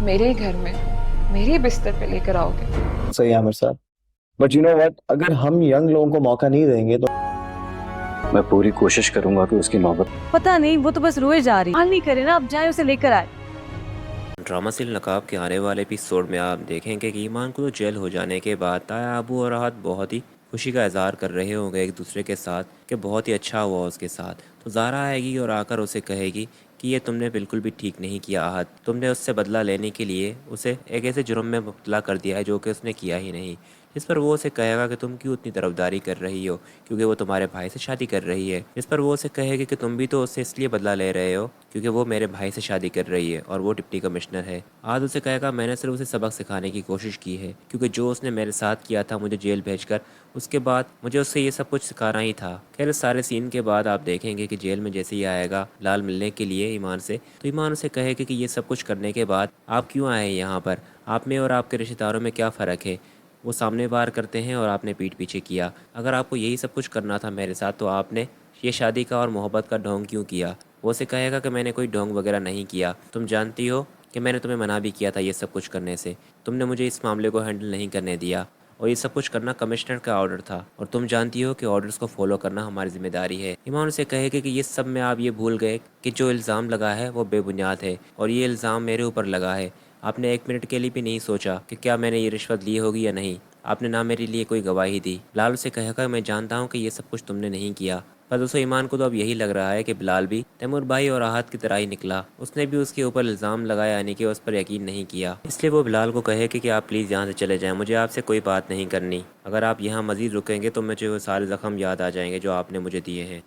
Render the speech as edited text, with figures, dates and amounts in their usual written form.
मेरे घर में मेरे बिस्तर पे लेकर आओगे। सही है आमिर साहब। बट यू नो व्हाट, अगर हम यंग लोगों को मौका नहीं देंगे तो मैं पूरी कोशिश करूंगा कि उसकी मोहब्बत। पता नहीं, वो तो बस रोए जा रही। हाल नहीं करे ना, अब जाए उसे लेकर आए। ड्रामा सील नकाब के आने वाले एपिसोड में आप देखेंगे कि ईमान को तो जेल हो जाने के बाद ताया, अबू और राहत बहुत ही खुशी का इजहार कर रहे होंगे एक दूसरे के साथ कि बहुत ही अच्छा हुआ उसके साथ। तो ज़ारा आएगी और आकर उसे कहेगी कि ये तुमने बिल्कुल भी ठीक नहीं किया आहत, तुमने उससे बदला लेने के लिए उसे एक ऐसे जुर्म में मुब्तला कर दिया है जो कि उसने किया ही नहीं। इस पर वो उसे कहेगा कि तुम क्यों इतनी तरफदारी कर रही हो, क्योंकि वो तुम्हारे भाई से शादी कर रही है। इस पर वो उसे कहेगी कि तुम भी तो उससे इसलिए बदला ले रहे हो क्योंकि वो मेरे भाई से शादी कर रही है और वो डिप्टी कमिश्नर है। आज उसे कहेगा मैंने सिर्फ उसे सबक सिखाने की कोशिश की है, क्योंकि जो उसने मेरे साथ किया था मुझे जेल भेजकर, उसके बाद मुझे उससे ये सब कुछ सिखाना ही था। खैर इस सारे सीन के बाद आप देखेंगे कि जेल में जैसे ही आएगा लाल मिलने के लिए ईमान से, तो ईमान उसे कहेगा कि ये सब कुछ करने के बाद आप क्यों आए यहाँ पर, आप में और आपके रिश्तेदारों में क्या फ़र्क है। वो सामने वार करते हैं और आपने पीठ पीछे किया। अगर आपको यही सब कुछ करना था मेरे साथ तो आपने ये शादी का और मोहब्बत का ढोंग क्यों किया। वो उसे कहेगा कि मैंने कोई ढोंग वगैरह नहीं किया, तुम जानती हो कि मैंने तुम्हें मना भी किया था ये सब कुछ करने से, तुमने मुझे इस मामले को हैंडल नहीं करने दिया और ये सब कुछ करना कमिश्नर का ऑर्डर था और तुम जानती हो कि ऑर्डर्स को फॉलो करना हमारी जिम्मेदारी है। ईमान उसे कहेगा कि ये सब में आप ये भूल गए कि जो इल्ज़ाम लगा है वो बेबुनियाद है और ये इल्ज़ाम मेरे ऊपर लगा है। आपने एक मिनट के लिए भी नहीं सोचा कि क्या मैंने ये रिश्वत ली होगी या नहीं। आपने ना मेरे लिए कोई गवाही दी। बिलाल उसे कहेगा मैं जानता हूँ कि ये सब कुछ तुमने नहीं किया। पर दोस्तों ईमान को तो अब यही लग रहा है कि बिलाल भी तैमूर भाई और आहत की तरह ही निकला। उसने भी उसके ऊपर इल्ज़ाम लगाया यानी कि उस पर यकीन नहीं किया। इसलिए वो बिलाल को कहे कि आप प्लीज़ यहाँ से चले जाएं, मुझे आपसे कोई बात नहीं करनी। अगर आप यहाँ मज़ीद रुकेंगे तो मुझे वो सारे ज़ख्म याद आ जाएंगे जो आपने मुझे दिए हैं।